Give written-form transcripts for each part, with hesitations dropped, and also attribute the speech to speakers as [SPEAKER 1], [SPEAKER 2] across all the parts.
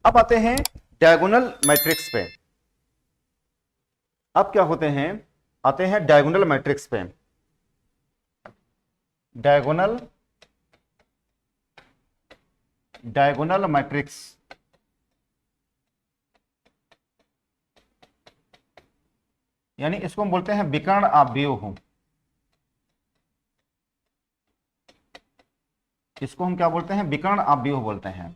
[SPEAKER 1] अब आते हैं डायगोनल मैट्रिक्स पे। अब क्या होते हैं, आते हैं डायगोनल मैट्रिक्स पे। डायगोनल डायगोनल मैट्रिक्स यानी इसको हम बोलते हैं विकर्ण आव्यूह। इसको हम क्या बोलते हैं, विकर्ण आव्यूह बोलते हैं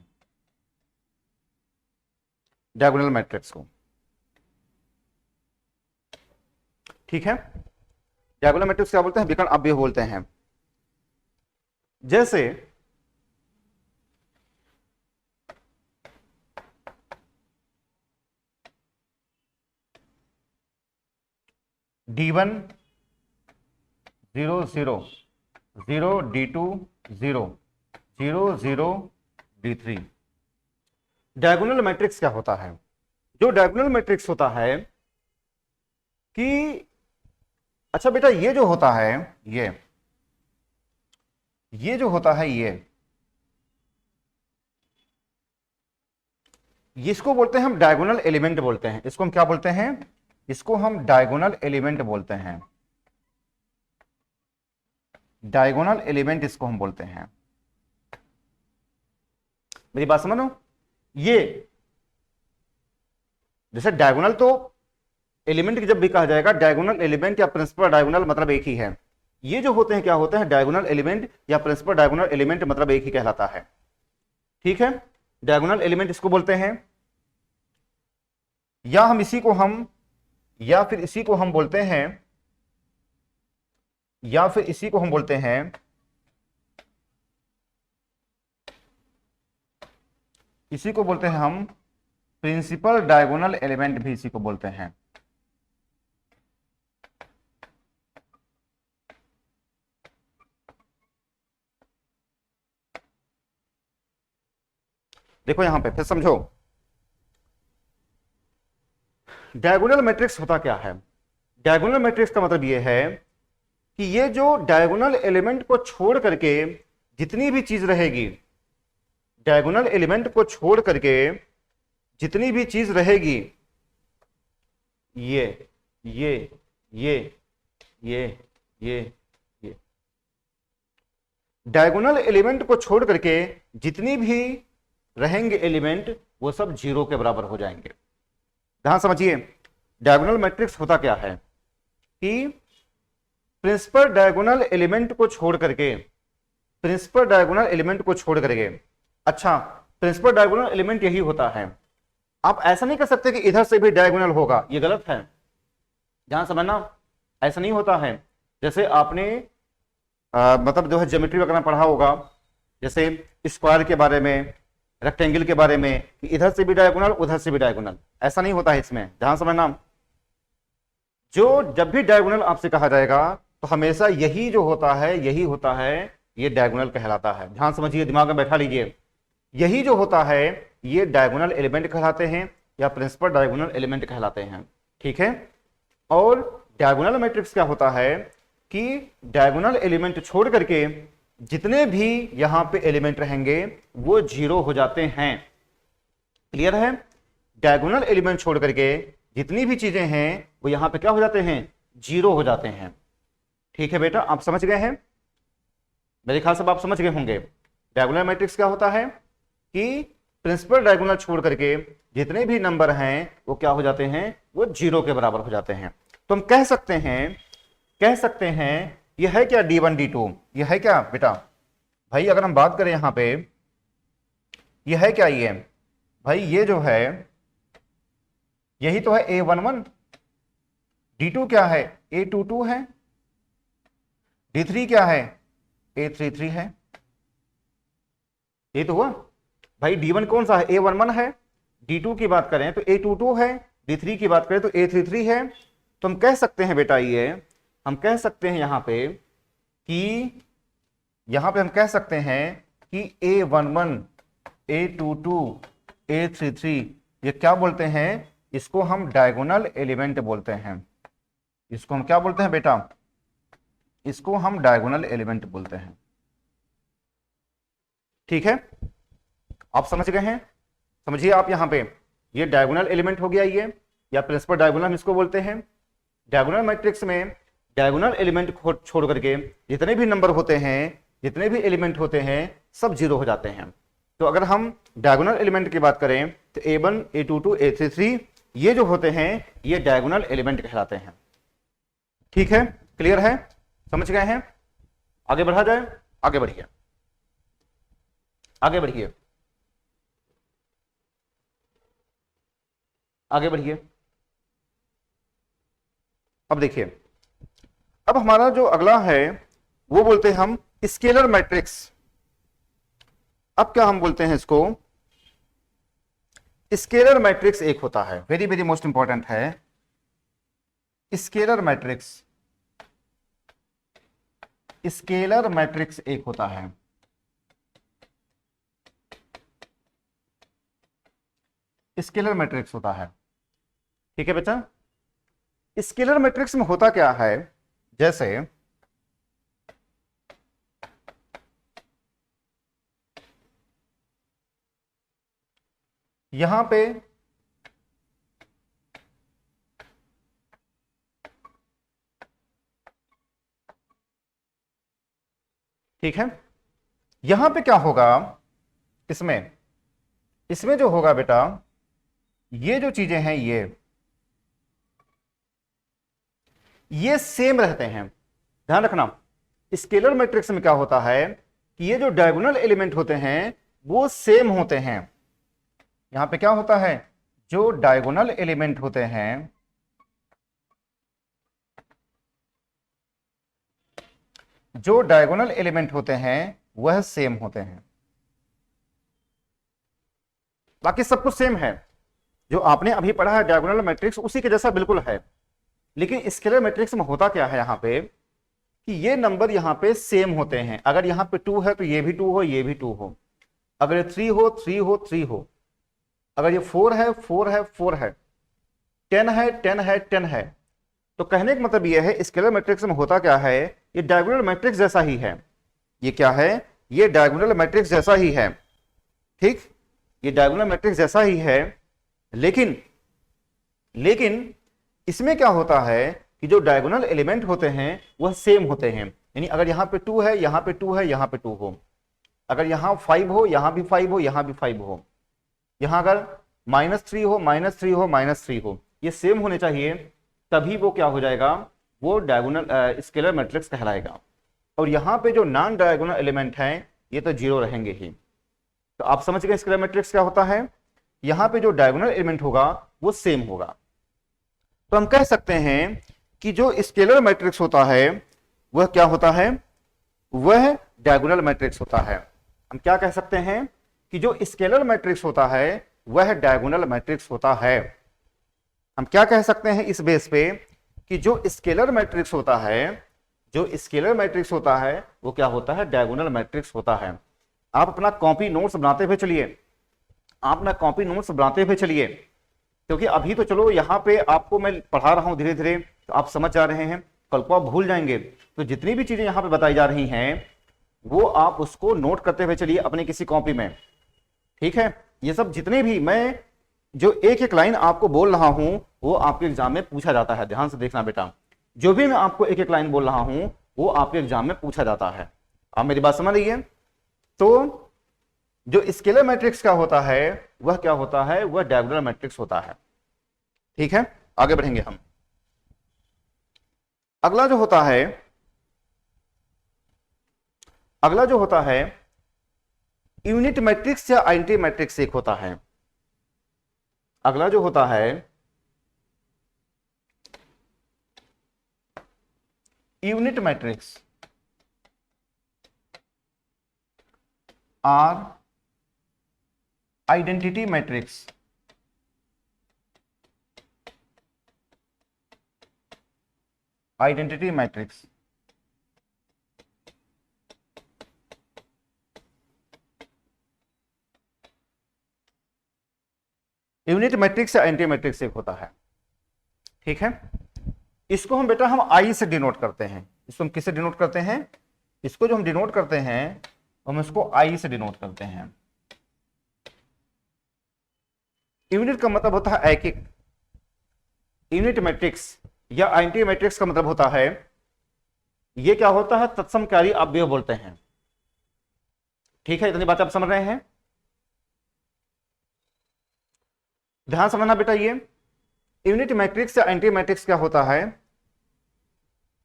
[SPEAKER 1] डायगोनल मैट्रिक्स को। ठीक है, डायगोनल मैट्रिक्स क्या बोलते हैं, विकर्ण आव्यूह बोलते हैं। जैसे D1 0 0 0 D2 0 0 0 D3। Diagonal matrix क्या होता है, जो डायगोनल मैट्रिक्स होता है कि अच्छा बेटा ये जो होता है ये जो होता है इसको बोलते हैं हम डायगोनल एलिमेंट बोलते हैं। इसको हम क्या बोलते हैं, इसको हम डायगोनल एलिमेंट बोलते हैं। डायगोनल एलिमेंट इसको हम बोलते हैं। मेरी बात समझो, ये जैसे डायगोनल तो एलिमेंट की जब भी कहा जाएगा, डायगोनल एलिमेंट या प्रिंसिपल डायगोनल मतलब एक ही है। ये जो होते हैं क्या होते हैं, डायगोनल एलिमेंट या प्रिंसिपल डायगोनल एलिमेंट मतलब एक ही कहलाता है। ठीक है, डायगोनल एलिमेंट इसको बोलते हैं, या हम इसी को हम या फिर इसी को हम बोलते हैं या फिर इसी को हम बोलते हैं इसी को बोलते हैं हम प्रिंसिपल डायगोनल एलिमेंट भी इसी को बोलते हैं। देखो यहां पे फिर समझो, डायगोनल मैट्रिक्स होता क्या है। डायगोनल मैट्रिक्स का मतलब यह है कि ये जो डायगोनल एलिमेंट को छोड़ करके जितनी भी चीज रहेगी, डायगोनल एलिमेंट को छोड़ करके जितनी भी चीज रहेगी, ये ये ये ये ये ये डायगोनल एलिमेंट को छोड़ करके जितनी भी रहेंगे एलिमेंट, वो सब जीरो के बराबर हो जाएंगे। ध्यान समझिए, डायगोनल मैट्रिक्स होता क्या है कि प्रिंसिपल डायगोनल एलिमेंट को छोड़ करके प्रिंसिपल डायगोनल एलिमेंट को छोड़ करके अच्छा, प्रिंसिपल डायगोनल एलिमेंट यही होता है। आप ऐसा नहीं कर सकते कि इधर से भी डायगोनल होगा, ये गलत है। ध्यान समझना, ऐसा नहीं होता है। जैसे आपने मतलब जो है ज्योमेट्री वगैरह पढ़ा होगा, जैसे स्क्वायर के बारे में, रेक्टेंगल के बारे में, कि इधर से भी डायगोनल उधर से भी डायगोनल, ऐसा नहीं होता है इसमें। ध्यान समझना, जो जब भी डायगोनल आपसे कहा जाएगा तो हमेशा यही जो होता है, यही होता है, ये डायगोनल कहलाता है। ध्यान समझिए, दिमाग में बैठा लीजिए, यही जो होता है ये डायगोनल एलिमेंट कहलाते हैं या प्रिंसिपल डायगोनल एलिमेंट कहलाते हैं। ठीक है, और डायगोनल मैट्रिक्स क्या होता है कि डायगोनल एलिमेंट छोड़ करके जितने भी यहां पे एलिमेंट रहेंगे वो जीरो हो जाते हैं। क्लियर है, डायगोनल एलिमेंट छोड़ करके जितनी भी चीजें हैं वो यहां पे क्या हो जाते हैं, जीरो हो जाते हैं। ठीक है बेटा, आप समझ गए हैं, मेरे ख्याल से आप समझ गए होंगे। डायगोनल मैट्रिक्स क्या होता है कि प्रिंसिपल डायगोनल छोड़ करके जितने भी नंबर हैं वो क्या हो जाते हैं, वो जीरो के बराबर हो जाते हैं। तो हम कह सकते हैं यह है क्या D1 D2, यह है क्या बेटा भाई, अगर हम बात करें यहां पे, यह है क्या, ये भाई ये जो है यही तो है A11, D2 क्या है, A22 है, D3 क्या है, A33 है। ये तो हुआ भाई। D1 कौन सा है, A11 है। D2 की बात करें तो A22 है, D3 की बात करें तो A33 है। तो हम कह सकते हैं बेटा, ये हम कह सकते हैं यहां पे कि हम कह सकते हैं कि A11 A22 A33 ये क्या बोलते हैं, इसको हम डायगोनल एलिमेंट बोलते हैं। इसको हम क्या बोलते हैं बेटा, इसको हम डायगोनल एलिमेंट बोलते हैं। ठीक है, आप समझ गए हैं, समझिए आप यहां पे, ये डायगोनल एलिमेंट हो गया ये, या प्रिंसिपल डायगोनल हम इसको बोलते हैं। डायगोनल मैट्रिक्स में डायगोनल एलिमेंट छोड़ करके जितने भी नंबर होते हैं, जितने भी एलिमेंट होते हैं, सब जीरो हो जाते हैं। तो अगर हम डायगोनल एलिमेंट की बात करें तो A1 A22 A33 ये जो होते हैं ये डायगोनल एलिमेंट कहलाते हैं। ठीक है, क्लियर है, समझ गए हैं? आगे बढ़ा जाए, आगे बढ़िए, आगे बढ़िए, आगे बढ़िए। अब देखिए, अब हमारा जो अगला है वो बोलते हैं हम स्केलर मैट्रिक्स। अब क्या हम बोलते हैं इसको, स्केलर मैट्रिक्स एक होता है, वेरी वेरी मोस्ट इंपॉर्टेंट है, स्केलर मैट्रिक्स। स्केलर मैट्रिक्स एक होता है। स्केलर मैट्रिक्स होता है, ठीक है बच्चा। स्केलर मैट्रिक्स में होता क्या है, जैसे यहां पे ठीक है, यहां पे क्या होगा, इसमें इसमें जो होगा बेटा, ये जो चीजें हैं ये सेम रहते हैं। ध्यान रखना, स्केलर मैट्रिक्स में क्या होता है कि ये जो डायगोनल एलिमेंट होते हैं वो सेम होते हैं। यहां पे क्या होता है, जो डायगोनल एलिमेंट होते हैं, जो डायगोनल एलिमेंट होते हैं वह सेम होते हैं। बाकी सब कुछ सेम है, जो आपने अभी पढ़ा है डायगोनल मैट्रिक्स उसी के जैसा बिल्कुल है। लेकिन स्केलर मैट्रिक्स में होता क्या है यहां पे कि ये नंबर यहां पे सेम होते हैं। अगर यहां पे 2 है तो ये भी 2 हो, ये भी 2 हो। अगर ये 3 हो 3 हो 3 हो। अगर ये 4 है 4 है 4 है, 10 है 10 है 10 है। तो कहने का मतलब ये है स्केलर मैट्रिक्स में होता क्या है, ये डायगोनल मैट्रिक्स जैसा ही है। ये क्या है, ये डायगोनल मैट्रिक्स जैसा ही है। ठीक, ये डायगोनल मैट्रिक्स जैसा ही है, लेकिन इसमें क्या होता है कि जो डायगोनल एलिमेंट होते हैं वह सेम होते हैं। यानी अगर यहां पे 2 है, यहां पे 2 है, यहां पे 2 हो। अगर यहां 5 हो, यहां भी 5 हो, यहां भी 5 हो। यहां अगर -3 हो, -3 हो, -3 हो, ये सेम होने चाहिए, तभी वो क्या हो जाएगा, वो डायगोनल स्केलर मैट्रिक्स कहलाएगा। और यहां पे जो नॉन डायगोनल एलिमेंट हैं ये तो जीरो रहेंगे ही। तो आप समझ गए स्केलर मैट्रिक्स क्या होता है। यहां पे जो डायगोनल एलिमेंट होगा वो सेम होगा। तो हम कह सकते हैं कि जो स्केलर मैट्रिक्स होता है वह क्या होता है, वह डायगोनल मैट्रिक्स होता है। हम क्या कह सकते हैं कि जो स्केलर मैट्रिक्स होता है वह डायगोनल मैट्रिक्स होता है। हम क्या कह सकते हैं इस बेस पे कि जो स्केलर मैट्रिक्स होता है, जो स्केलर मैट्रिक्स होता है वो क्या होता है, डायगोनल मैट्रिक्स होता है। आप अपना कॉपी नोट्स बनाते हुए चलिए, आप अपना कॉपी नोट्स बनाते हुए चलिए, क्योंकि अभी तो चलो यहाँ पे आपको मैं पढ़ा रहा हूं धीरे धीरे, तो आप समझ जा रहे हैं, कल को आप भूल जाएंगे। तो जितनी भी चीजें यहाँ पे बताई जा रही हैं वो आप उसको नोट करते हुए चलिए अपने किसी कॉपी में। ठीक है, ये सब जितने भी मैं जो एक एक लाइन आपको बोल रहा हूं वो आपके एग्जाम में पूछा जाता है। ध्यान से देखना बेटा, जो भी मैं आपको एक एक लाइन बोल रहा हूं वो आपके एग्जाम में पूछा जाता है। आप मेरी बात समझ रही है। तो जो स्केलर मैट्रिक्स का होता है वह क्या होता है, वह डायगोनल मैट्रिक्स होता है। ठीक है, आगे बढ़ेंगे हम। अगला जो होता है यूनिट मैट्रिक्स या आइडेंटिटी मैट्रिक्स एक होता है। अगला जो होता है unit matrix or identity matrix. Identity matrix unit matrix या आइडेंटिटी मैट्रिक्स एक होता है। ठीक है, इसको हम बेटा हम आई से डिनोट करते हैं। इसको हम किससे डिनोट करते हैं, इसको जो हम डिनोट करते हैं हम इसको आई से डिनोट करते हैं। यूनिट का मतलब होता है एकिक, यूनिट मैट्रिक्स या एंटी मैट्रिक्स का मतलब होता है, ये क्या होता है, तत्समकारी अवयव बोलते हैं। ठीक है, इतनी बात आप समझ रहे हैं। ध्यान समझना बेटा, ये यूनिट मैट्रिक्स या एंटी मैट्रिक्स क्या होता है,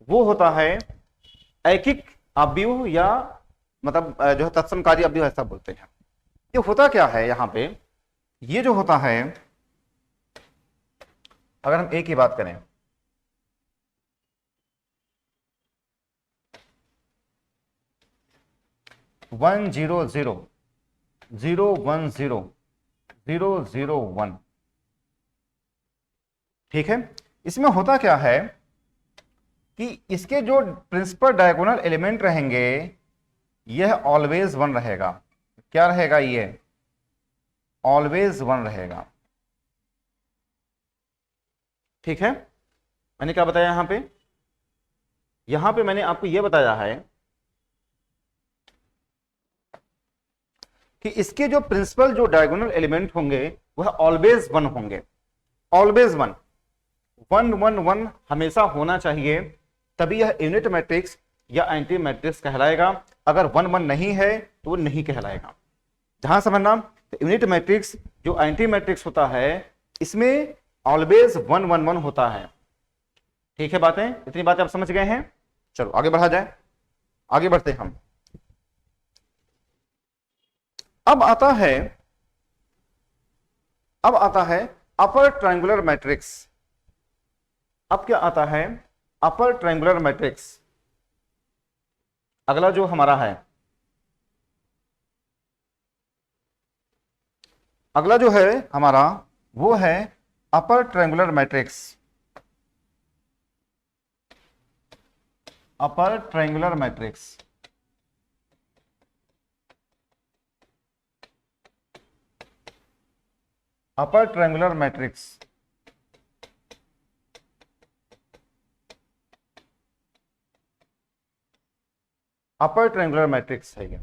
[SPEAKER 1] वो होता है ऐकिक अवयव या मतलब जो है तत्समकारी अवयव ऐसा बोलते हैं। ये होता क्या है यहां पे, ये जो होता है, अगर हम ए की बात करें, वन जीरो जीरो, 010, 001, ठीक है। इसमें होता क्या है कि इसके जो प्रिंसिपल डायगोनल एलिमेंट रहेंगे, यह ऑलवेज 1 रहेगा। क्या रहेगा, ये ऑलवेज 1 रहेगा। ठीक है, मैंने क्या बताया यहां पे मैंने आपको यह बताया है कि इसके जो प्रिंसिपल जो डायगोनल एलिमेंट होंगे वह ऑलवेज 1 होंगे। ऑलवेज 1, 1 1 1 हमेशा होना चाहिए, तभी यह यूनिट मैट्रिक्स या एंटी मैट्रिक्स कहलाएगा। अगर 1 1 नहीं है तो वो नहीं कहलाएगा। ध्यान समझना, तो यूनिट मैट्रिक्स जो एंटी मैट्रिक्स होता है, इसमें ऑलवेज 1 1 1 होता है। ठीक है, बातें, इतनी बातें आप समझ गए हैं। चलो आगे बढ़ा जाए, आगे बढ़ते हम। अब आता है अपर ट्रायंगुलर मैट्रिक्स। अब क्या आता है, अपर ट्रायंगुलर मैट्रिक्स। अगला जो हमारा है, अगला जो है हमारा, वो है upper triangular matrix. Upper triangular matrix, upper triangular matrix. Upper triangular matrix है ये।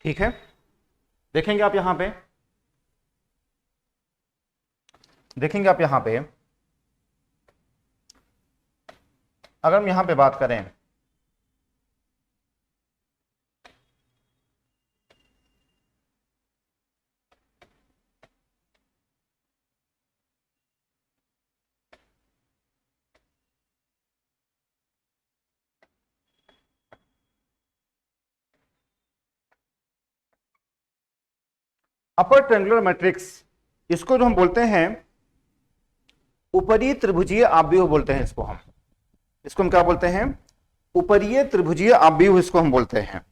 [SPEAKER 1] ठीक है, देखेंगे आप यहां पे, देखेंगे आप यहां पे, अगर हम यहां पे बात करें, अपर ट्रायंगुलर मैट्रिक्स, इसको जो हम बोलते हैं ऊपरी त्रिभुजीय आव्यूह बोलते हैं। इसको हम क्या बोलते हैं, ऊपरी त्रिभुजीय आव्यूह इसको हम बोलते हैं।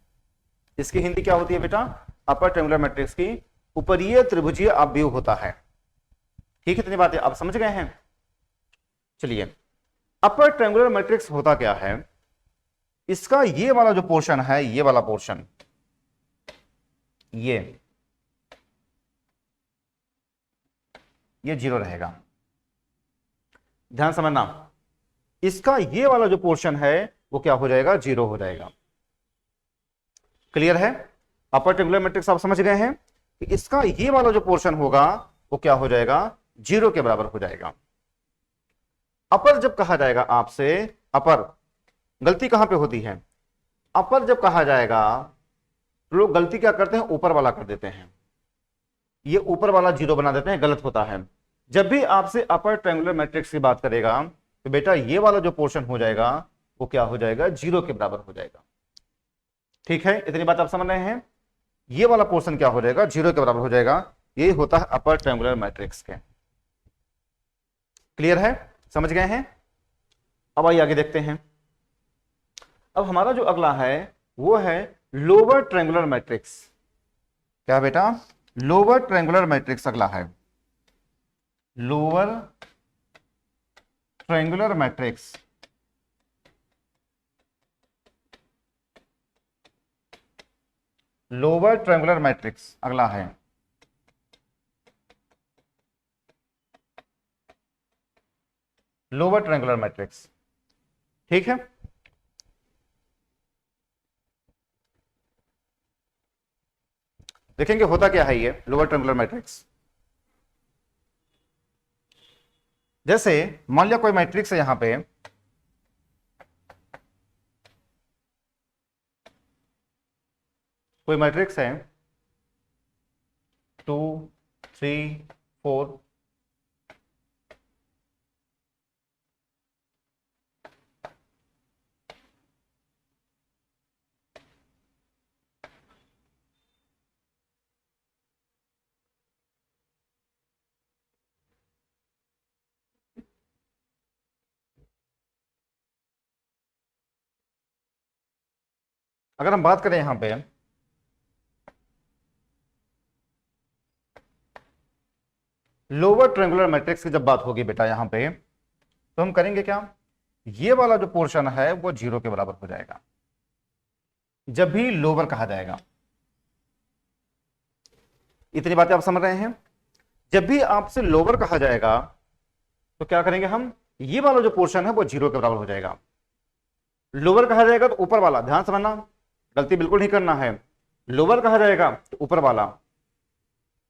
[SPEAKER 1] इसकी हिंदी क्या होती है बेटा, अपर ट्रायंगुलर मैट्रिक्स की ऊपरी त्रिभुजीय आव्यूह होता है। ठीक है, इतनी बातें आप समझ गए हैं। चलिए, अपर ट्रायंगुलर मैट्रिक्स होता क्या है, इसका ये वाला जो पोर्शन है, ये वाला पोर्शन, ये 0 रहेगा। ध्यान समझना, इसका ये वाला जो पोर्शन है वो क्या हो जाएगा, 0 हो जाएगा। क्लियर है, अपर ट्रायंगुलर मैट्रिक्स आप समझ गए हैं कि इसका ये वाला जो पोर्शन होगा वो क्या हो जाएगा, 0 के बराबर हो जाएगा। अपर जब कहा जाएगा आपसे, अपर, गलती कहां पे होती है, अपर जब कहा जाएगा तो लोग गलती क्या करते हैं, ऊपर वाला कर देते हैं, ये ऊपर वाला 0 बना देते हैं, गलत होता है। जब भी आपसे अपर ट्रायंगुलर मैट्रिक्स की बात करेगा तो बेटा ये वाला जो पोर्शन हो जाएगा वो क्या हो जाएगा, 0 के बराबर हो जाएगा। ठीक है, इतनी बात आप समझ रहे हैं, ये वाला पोर्शन क्या हो जाएगा, 0 के बराबर हो जाएगा। यही होता है अपर ट्रायंगुलर मैट्रिक्स के। क्लियर है, समझ गए हैं। अब आइए आगे देखते हैं। अब हमारा जो अगला है वो है लोअर ट्रायंगुलर मैट्रिक्स। क्या बेटा, लोअर ट्रायंगुलर मैट्रिक्स अगला है, lower triangular matrix. Lower triangular matrix अगला है, लोअर ट्रायंगुलर मैट्रिक्स। ठीक है, देखेंगे होता क्या है ये लोअर ट्रायंगुलर मैट्रिक्स। जैसे मान लिया कोई मैट्रिक्स है यहां पे, कोई मैट्रिक्स है 2 3 4, अगर हम बात करें यहां पे लोअर ट्रायंगुलर मैट्रिक्स की जब बात होगी बेटा यहां पे, तो हम करेंगे क्या, ये वाला जो पोर्शन है वो 0 के बराबर हो जाएगा जब भी लोअर कहा जाएगा। इतनी बातें आप समझ रहे हैं। जब भी आपसे लोअर कहा जाएगा तो क्या करेंगे हम, ये वाला जो पोर्शन है वो 0 के बराबर हो जाएगा। लोअर कहा जाएगा तो ऊपर वाला, ध्यान समझना, गलती बिल्कुल नहीं करना है। लोअर कहा जाएगा तो ऊपर वाला,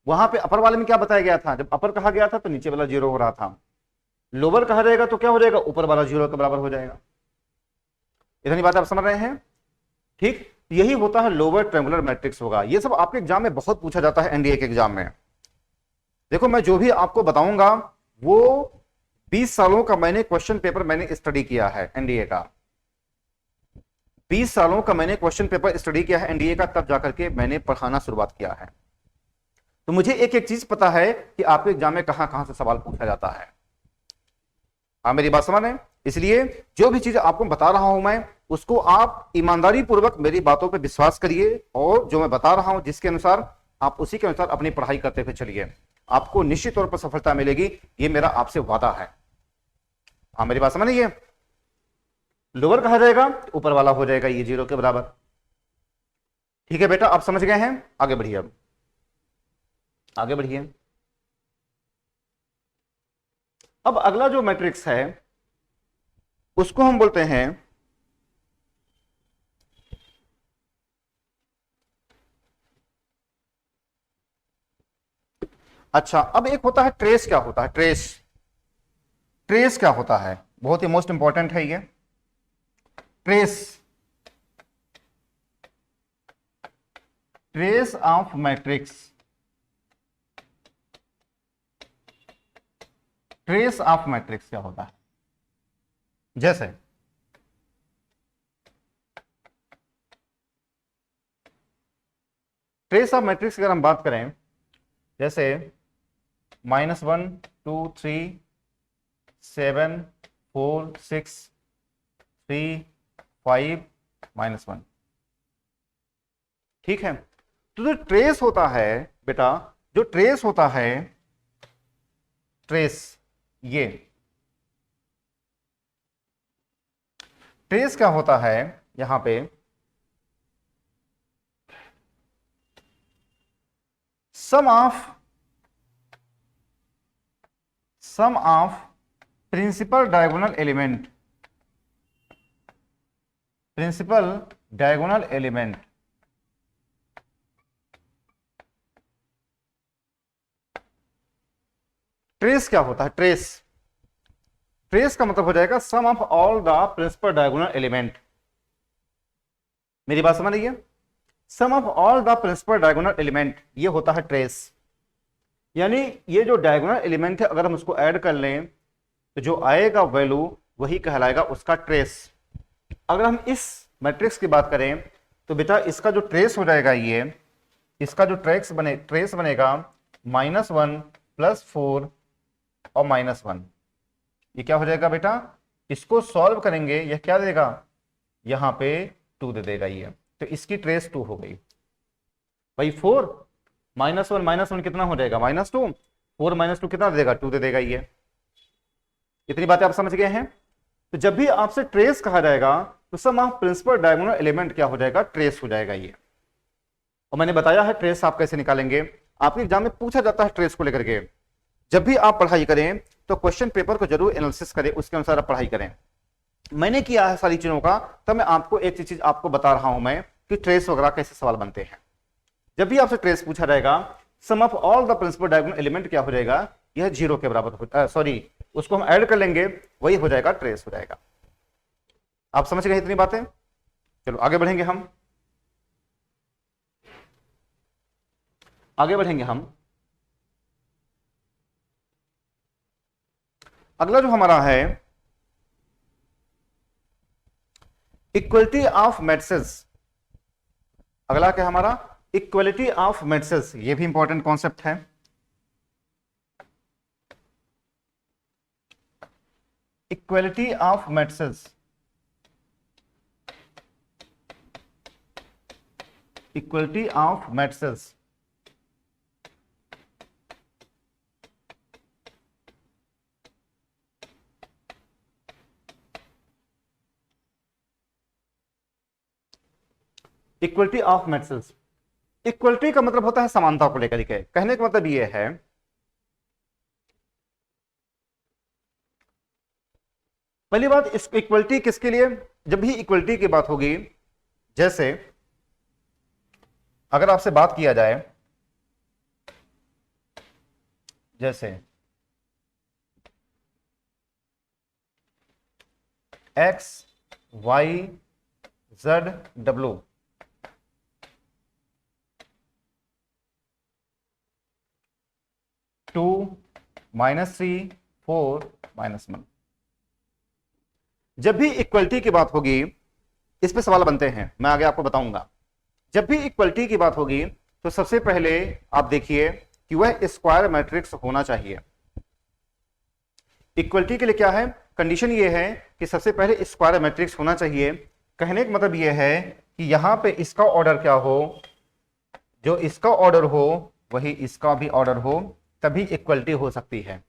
[SPEAKER 1] वहां पे अपर वाले में क्या बताया गया था, जब अपर कहा गया था तो नीचे वाला 0 हो रहा था। लोअर कहा जाएगा तो क्या हो जाएगा, ऊपर वाला 0 के बराबर हो जाएगा। इतनी बात आप समझ रहे हैं। ठीक, यही होता है लोअर ट्रायंगुलर मैट्रिक्स होगा। ये सब आपके एग्जाम में बहुत पूछा जाता है, एनडीए के एग्जाम में। देखो मैं जो भी आपको बताऊंगा वो 20 सालों का मैंने क्वेश्चन पेपर मैंने स्टडी किया है एनडीए का। 20 सालों का मैंने क्वेश्चन पेपर स्टडी किया है एनडीए का, तब जाकर के मैंने पढ़ाना शुरुआत किया है। तो मुझे एक एक चीज पता है कि आपके एग्जाम में कहां कहां से सवाल पूछा जाता है। आप मेरी बात समझ रहे हैं। इसलिए जो भी चीज आपको बता रहा हूं मैं, उसको आप ईमानदारी पूर्वक मेरी बातों पर विश्वास करिए, और जो मैं बता रहा हूं जिसके अनुसार आप उसी के अनुसार अपनी पढ़ाई करते हुए चलिए, आपको निश्चित तौर पर सफलता मिलेगी। ये मेरा आपसे वादा है। आप मेरी बात समझ रही है। लोअर कहा जाएगा ऊपर वाला हो जाएगा ये 0 के बराबर। ठीक है बेटा, आप समझ गए हैं। आगे बढ़िए, अब आगे बढ़िए। अब अगला जो मैट्रिक्स है उसको हम बोलते हैं, अच्छा अब एक होता है ट्रेस। क्या होता है ट्रेस, ट्रेस क्या होता है, बहुत ही मोस्ट इंपॉर्टेंट है ये trace. Trace of matrix, trace of matrix क्या होता है। जैसे ट्रेस ऑफ मैट्रिक्स अगर हम बात करें, जैसे -1 2 3 7 4 6 3 5 -1। ठीक है, तो जो ट्रेस होता है बेटा, जो ट्रेस होता है, ट्रेस, ये ट्रेस क्या होता है यहां पे, sum of principal diagonal element, principal diagonal element trace क्या होता है, ट्रेस, ट्रेस का मतलब हो जाएगा sum of all the principal diagonal element. मेरी बात समझ रही है। Sum of all the principal diagonal element, ये होता है ट्रेस। यानी ये जो डायगोनल एलिमेंट है अगर हम उसको ऐड कर लें तो जो आएगा वैल्यू वही कहलाएगा उसका ट्रेस। अगर हम इस मैट्रिक्स की बात करें तो बेटा इसका जो ट्रेस हो जाएगा, ये इसका जो ट्रेस बनेगा -1 +4 और -1। ये क्या हो जाएगा बेटा, इसको सॉल्व करेंगे, यह क्या देगा, यहां पे 2 दे देगा ये, तो इसकी ट्रेस 2 हो गई भाई। 4 -1 कितना हो जाएगा, -2, 4 -2 कितना दे देगा, 2 दे देगा ये। इतनी बातें आप समझ गए हैं। तो जब भी आपसे ट्रेस कहा जाएगा तो सम ऑफ प्रिंसिपल डायगोनल एलिमेंट क्या हो जाएगा, ट्रेस हो जाएगा ये। और मैंने बताया है ट्रेस आप कैसे निकालेंगे, आपके एग्जाम में पूछा जाता है ट्रेस को लेकर के। जब भी आप पढ़ाई करें तो क्वेश्चन पेपर को जरूर एनालिसिस करें, उसके अनुसार आप पढ़ाई करें। मैंने किया है सारी चीजों का, तब मैं आपको एक चीज आपको बता रहा हूं मैं कि ट्रेस वगैरह कैसे सवाल बनते हैं। जब भी आपसे ट्रेस पूछा जाएगा, sum of all the principal diagonal element क्या हो जाएगा, यह 0 के बराबर हो, सॉरी उसको हम ऐड कर लेंगे, वही हो जाएगा ट्रेस हो जाएगा। आप समझ गए इतनी बातें? चलो आगे बढ़ेंगे हम, आगे बढ़ेंगे हम। अगला जो हमारा है इक्वलिटी ऑफ मैट्रिसेस। अगला क्या हमारा, इक्वलिटी ऑफ मैट्रिसेस। ये भी इंपॉर्टेंट कॉन्सेप्ट है। Equality of matrices, equality of matrices. Equality of matrices, equality का मतलब होता है समानता को लेकर के। कहने का मतलब यह है पहली बात, इस इक्वलिटी किसके लिए, जब भी इक्वलिटी की बात होगी, जैसे अगर आपसे बात किया जाए, जैसे x y z w, two -3 4 -1, जब भी इक्वलिटी की बात होगी इस पे सवाल बनते हैं, मैं आगे आपको बताऊंगा। जब भी इक्वलिटी की बात होगी तो सबसे पहले आप देखिए कि वह स्क्वायर मैट्रिक्स होना चाहिए। इक्वलिटी के लिए क्या है, कंडीशन ये है कि सबसे पहले स्क्वायर मैट्रिक्स होना चाहिए। कहने का मतलब यह है कि यहां पे इसका ऑर्डर क्या हो, जो इसका ऑर्डर हो वही इसका भी ऑर्डर हो, तभी इक्वलिटी हो सकती है।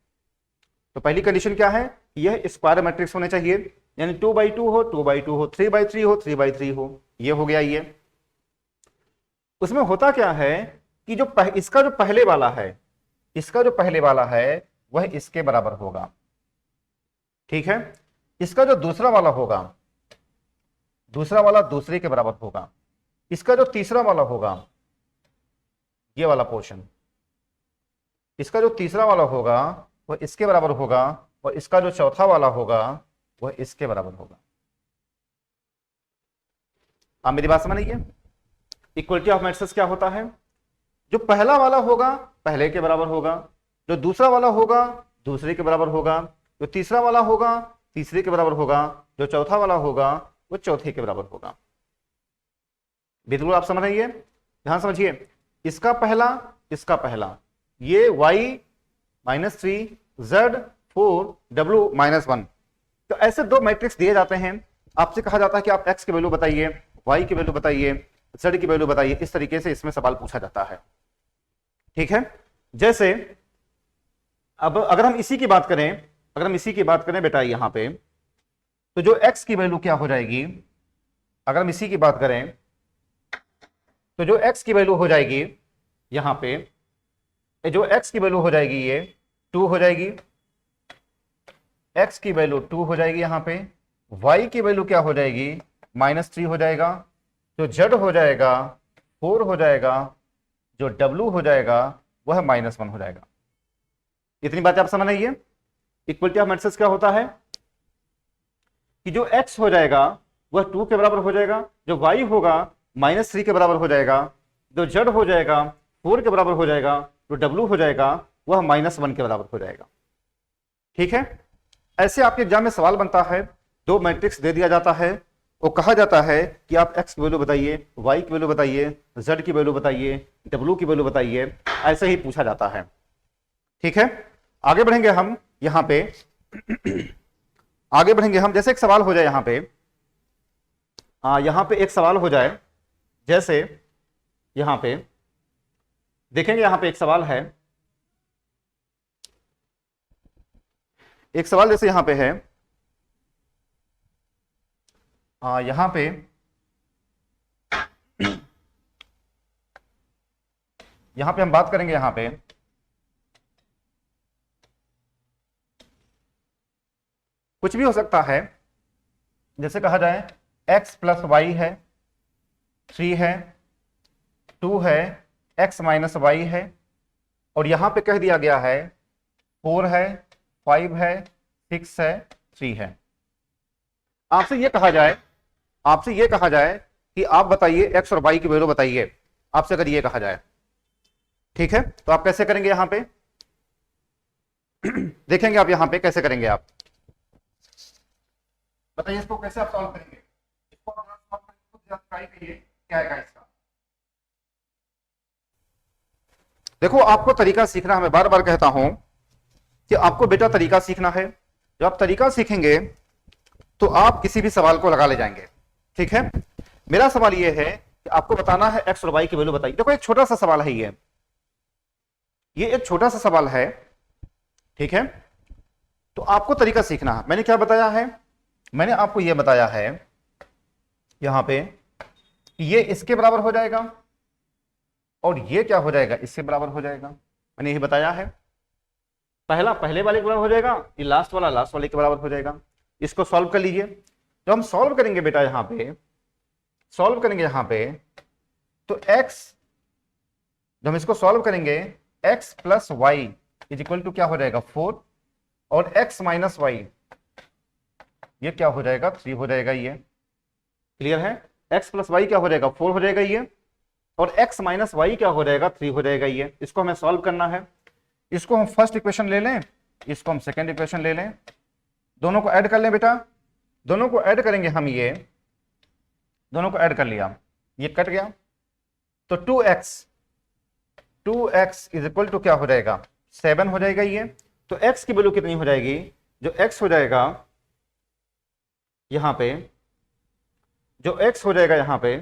[SPEAKER 1] तो पहली कंडीशन क्या है, यह स्क्वायर मैट्रिक्स होने चाहिए, यानी 2x2 हो, 2x2 हो, 3x3 हो, 3x3 हो। ये हो गया। ये उसमें होता क्या है कि जो इसका जो पहले वाला है, इसका जो पहले वाला है वह इसके बराबर होगा, ठीक है। इसका जो दूसरा वाला होगा, दूसरा वाला दूसरे के बराबर होगा। इसका जो तीसरा वाला होगा, ये वाला पोर्शन, इसका जो तीसरा वाला होगा वह इसके बराबर होगा, और इसका जो चौथा वाला होगा वह इसके बराबर होगा। आप मेरी बात समझ लीजिए। इक्वलिटी ऑफ मैट्रिसेस क्या होता है, जो पहला वाला होगा पहले के बराबर होगा, जो दूसरा वाला होगा दूसरे के बराबर होगा, जो तीसरा वाला होगा तीसरे के बराबर होगा, जो चौथा वाला होगा वो चौथे के बराबर होगा। बिल्कुल आप समझ रही है, ध्यान समझिए। इसका पहला, इसका पहला, ये y -3 z 4 w -1। तो ऐसे दो मैट्रिक्स दिए जाते हैं, आपसे कहा जाता है कि आप x की वैल्यू बताइए, y की वैल्यू बताइए, z की वैल्यू बताइए। इस तरीके से इसमें सवाल पूछा जाता है, ठीक है। जैसे अब अगर हम इसी की बात करें, अगर हम इसी की बात करें बेटा यहां पे, तो जो x की वैल्यू क्या हो जाएगी, अगर हम इसी की बात करें तो जो x की वैल्यू हो जाएगी यहां पे, जो x की वैल्यू हो जाएगी ये 2 हो जाएगी, x की वैल्यू 2 हो जाएगी यहां पे, y की वैल्यू क्या हो जाएगी -3 हो जाएगा, जो z हो जाएगा 4 हो जाएगा, जो w हो जाएगा वह -1 हो जाएगा। इतनी बातें आप समझ रही है। इक्वलिटी ऑफ मैट्रिसेस क्या होता है कि जो x हो जाएगा वह 2 के बराबर हो जाएगा, जो y होगा -3 के बराबर हो जाएगा, जो z हो जाएगा 4 के बराबर हो जाएगा, जो w हो जाएगा वह -1 के बराबर हो जाएगा, ठीक है। ऐसे आपके एग्जाम में सवाल बनता है, दो मैट्रिक्स दे दिया जाता है, वो कहा जाता है कि आप x की वैल्यू बताइए, y की वैल्यू बताइए, z की वैल्यू बताइए, w की वैल्यू बताइए, ऐसे ही पूछा जाता है, ठीक है। आगे बढ़ेंगे हम यहां पे आगे बढ़ेंगे हम। जैसे एक सवाल हो जाए यहां पे, यहां पे एक सवाल हो जाए, जैसे यहां पे देखेंगे, यहां पे एक सवाल है, एक सवाल जैसे यहां पे है, यहां पे हम बात करेंगे, यहां पे कुछ भी हो सकता है। जैसे कहा जाए x + y है, 3 है, 2 है, x माइनस वाई है, और यहां पे कह दिया गया है 4 है, 5 है, 6 है, 3 है। आपसे ये कहा जाए कि आप बताइए x और y की वैल्यू बताइए, आपसे अगर ये कहा जाए, ठीक है, तो आप कैसे करेंगे यहां पे देखेंगे आप यहां पे कैसे करेंगे, आप बताइए इसको कैसे आप सॉल्व करेंगे, इसको ट्राई करिए क्या आएगा इसका। देखो आपको तरीका सीखना है, मैं बार बार कहता हूं कि आपको बेटा तरीका सीखना है। जब आप तरीका सीखेंगे तो आप किसी भी सवाल को लगा ले जाएंगे, ठीक है। मेरा सवाल यह है कि आपको बताना है x और y की वैल्यू बताइए। देखो एक छोटा सा सवाल है, ये एक छोटा सा सवाल है, ठीक है। तो आपको तरीका सीखना है। मैंने क्या बताया है, मैंने आपको यह बताया है यहां पे कि ये इसके बराबर हो जाएगा और ये क्या हो जाएगा, इसके बराबर हो जाएगा। मैंने यही बताया है, पहला पहले वाले के बराबर हो जाएगा, ये लास्ट वाला लास्ट वाले के बराबर हो जाएगा। इसको सॉल्व कर लीजिए। जब हम सॉल्व करेंगे बेटा यहां पे सॉल्व करेंगे यहां पे तो x, जब हम इसको सॉल्व करेंगे x plus y is equal to क्या हो जाएगा 4, और x माइनस वाई ये क्या हो जाएगा 3 हो जाएगा। ये क्लियर है, x प्लस वाई क्या हो जाएगा 4 हो जाएगा ये, और x माइनस वाई क्या हो जाएगा 3 हो जाएगा ये। इसको हमें सॉल्व करना है। इसको हम फर्स्ट इक्वेशन ले लें, इसको हम सेकेंड इक्वेशन ले लें, दोनों को ऐड कर लें बेटा, दोनों को ऐड करेंगे हम, ये दोनों को ऐड कर लिया, ये कट गया, तो 2x इज इक्वल टू क्या हो जाएगा 7 हो जाएगा ये। तो x की वैल्यू कितनी हो जाएगी, जो x हो जाएगा यहां पे, जो x हो जाएगा यहां पे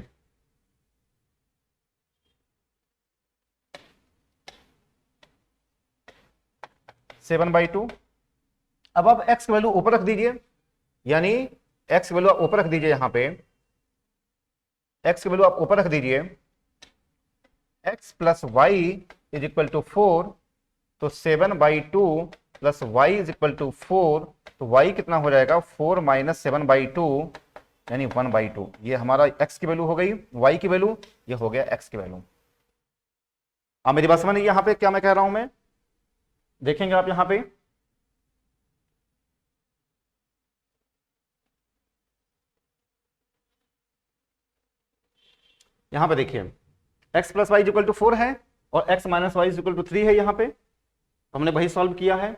[SPEAKER 1] 7/2। अब आप x की वैल्यू ऊपर रख दीजिए, यानी x की वैल्यू आप ऊपर रख दीजिए, यहां पे x की वैल्यू आप ऊपर रख दीजिए, x plus y is equal to 4, तो 7/2 plus y is equal to 4, तो y कितना हो जाएगा 4 माइनस 7/2 यानी 1/2। ये हमारा x की वैल्यू हो गई, y की वैल्यू ये हो गया x की वैल्यू। आप मेरी बात समझ यहां पे क्या मैं कह रहा हूं, मैं देखेंगे आप यहां पे देखिए x plus y equal to 4 है और x minus y equal to 3 है। यहां पे तो हमने वही सॉल्व किया है,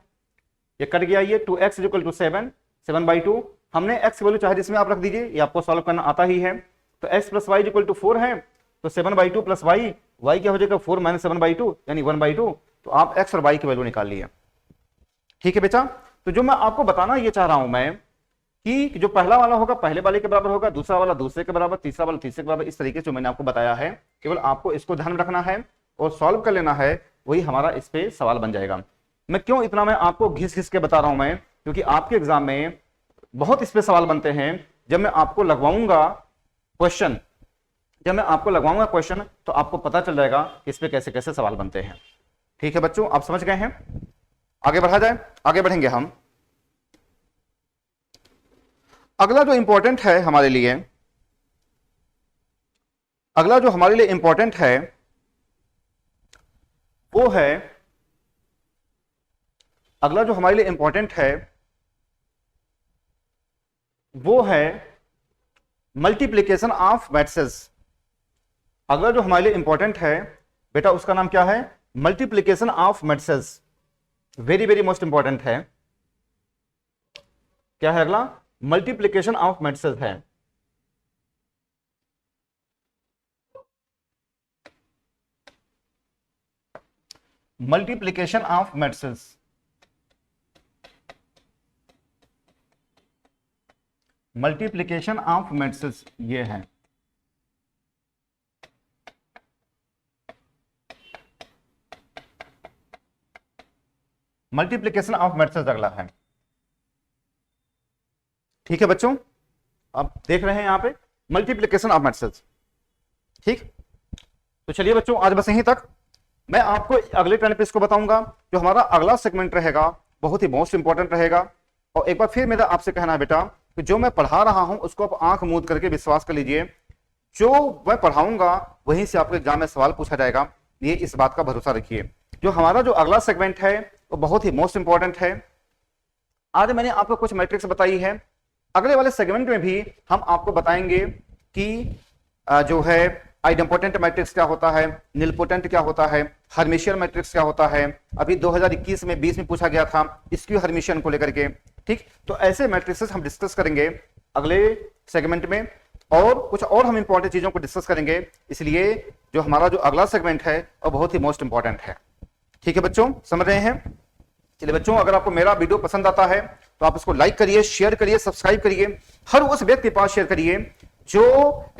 [SPEAKER 1] ये कट गया, ये 2x इक्वल टू 7/2। हमने x वैल्यू चाहे जिसमें आप रख दीजिए, ये आपको सॉल्व करना आता ही है। तो x plus y equal to 4 है, तो 7/2 प्लस वाई, वाई क्या हो जाएगा 4 माइनस 7/2 यानी 1/2। तो आप x और y की वैल्यू निकाल लिए, ठीक है बेटा। तो जो मैं आपको बताना ये चाह रहा हूं मैं कि जो पहला वाला होगा पहले वाले के बराबर होगा, दूसरा वाला दूसरे के बराबर, तीसरा वाला तीसरे के बराबर, इस तरीके से मैंने आपको बताया है। केवल आपको इसको ध्यान रखना है और सॉल्व कर लेना है, वही हमारा इस पे सवाल बन जाएगा। मैं क्यों इतना मैं आपको घिस घिस के बता रहा हूं मैं, क्योंकि आपके एग्जाम में बहुत इस पे सवाल बनते हैं। जब मैं आपको लगवाऊंगा क्वेश्चन, तो आपको पता चल जाएगा इस पे कैसे कैसे सवाल बनते हैं। ठीक है बच्चों, आप समझ गए हैं। आगे बढ़ा जाए, आगे बढ़ेंगे हम। अगला जो इंपॉर्टेंट है हमारे लिए, अगला जो हमारे लिए इंपॉर्टेंट है वो है, अगला जो हमारे लिए इंपॉर्टेंट है वो है मल्टीप्लिकेशन ऑफ मैट्रिसेस। अगला जो हमारे लिए इंपॉर्टेंट है बेटा उसका नाम क्या है, multiplication of matrices. Very very most important है। क्या है अगला, मल्टीप्लिकेशन ऑफ मैट्रिसेस है। Multiplication of matrices, multiplication of matrices ये है। मल्टीप्लिकेशन ऑफ मैट्रिसेस अगला है। ठीक है बच्चों, आप देख रहे हैं यहां पे मल्टीप्लिकेशन ऑफ मैट्रिसेस। ठीक, तो चलिए बच्चों आज बस यहीं तक। मैं आपको अगले टर्न पे इसको बताऊंगा। जो हमारा अगला सेगमेंट रहेगा बहुत ही मोस्ट इंपॉर्टेंट रहेगा। और एक बार फिर मेरा आपसे कहना है बेटा कि जो मैं पढ़ा रहा हूं उसको आप आंख मूंद करके विश्वास कर लीजिए। जो मैं पढ़ाऊंगा वहीं से आपके एग्जाम में सवाल पूछा जाएगा। ये इस बात का भरोसा रखिए। जो हमारा जो अगला सेगमेंट है वो बहुत ही मोस्ट इंपॉर्टेंट है। आज मैंने आपको कुछ मैट्रिक्स बताई है, अगले वाले सेगमेंट में भी हम आपको बताएंगे कि जो है आइडेम्पोटेंट मैट्रिक्स क्या होता है, निलपोटेंट क्या होता है, हर्मिशियन मैट्रिक्स क्या होता है। अभी 2021 में 20 में पूछा गया था स्क्यू हर्मिशियन को लेकर के। ठीक, तो ऐसे मैट्रिक्सेस हम डिस्कस करेंगे अगले सेगमेंट में, और कुछ और हम इंपॉर्टेंट चीजों को डिस्कस करेंगे। इसलिए जो हमारा जो अगला सेगमेंट है वो बहुत ही मोस्ट इंपॉर्टेंट है। ठीक है बच्चों, समझ रहे हैं? चलिए बच्चों, अगर आपको मेरा वीडियो पसंद आता है तो आप इसको लाइक करिए, शेयर करिए, सब्सक्राइब करिए, हर उस व्यक्ति के पास शेयर करिए जो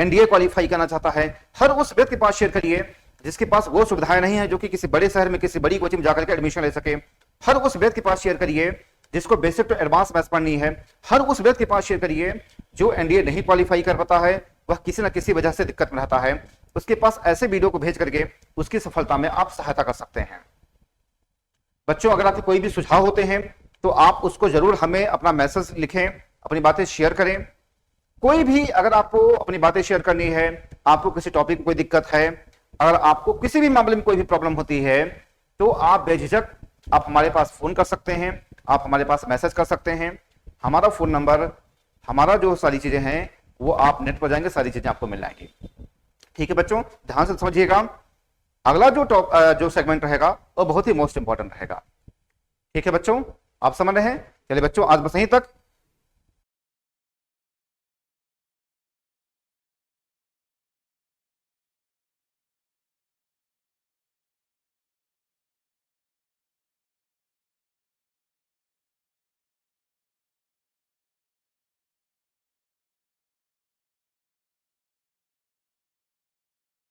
[SPEAKER 1] एनडीए क्वालिफाई करना चाहता है, हर उस व्यक्ति के पास शेयर करिए जिसके पास वो सुविधाएं नहीं है जो कि किसी बड़े शहर में किसी बड़ी कोचिंग में जाकर के एडमिशन ले सके, हर उस व्यक्ति के पास शेयर करिए जिसको बेसिक टू एडवांस मैथ्स पढ़नी है, हर उस व्यक्ति के पास शेयर करिए जो एनडीए नहीं क्वालिफाई कर पाता है, वह किसी न किसी वजह से दिक्कत में रहता है, उसके पास ऐसे वीडियो को भेज करके उसकी सफलता में आप सहायता कर सकते हैं। बच्चों, अगर आपके कोई भी सुझाव होते हैं तो आप उसको जरूर हमें अपना मैसेज लिखें, अपनी बातें शेयर करें। कोई भी अगर आपको अपनी बातें शेयर करनी है, आपको किसी टॉपिक में कोई दिक्कत है, अगर आपको किसी भी मामले में कोई भी प्रॉब्लम होती है तो आप बेझिझक आप हमारे पास फोन कर सकते हैं, आप हमारे पास मैसेज कर सकते हैं। हमारा फोन नंबर, हमारा जो सारी चीजें हैं वो आप नेट पर जाएंगे, सारी चीजें आपको मिल जाएंगी। ठीक है बच्चों, ध्यान से समझिएगा। अगला जो सेगमेंट रहेगा वो बहुत ही मोस्ट इंपॉर्टेंट रहेगा। ठीक है बच्चों, आप समझ रहे हैं? चलिए बच्चों, आज बस यहीं तक।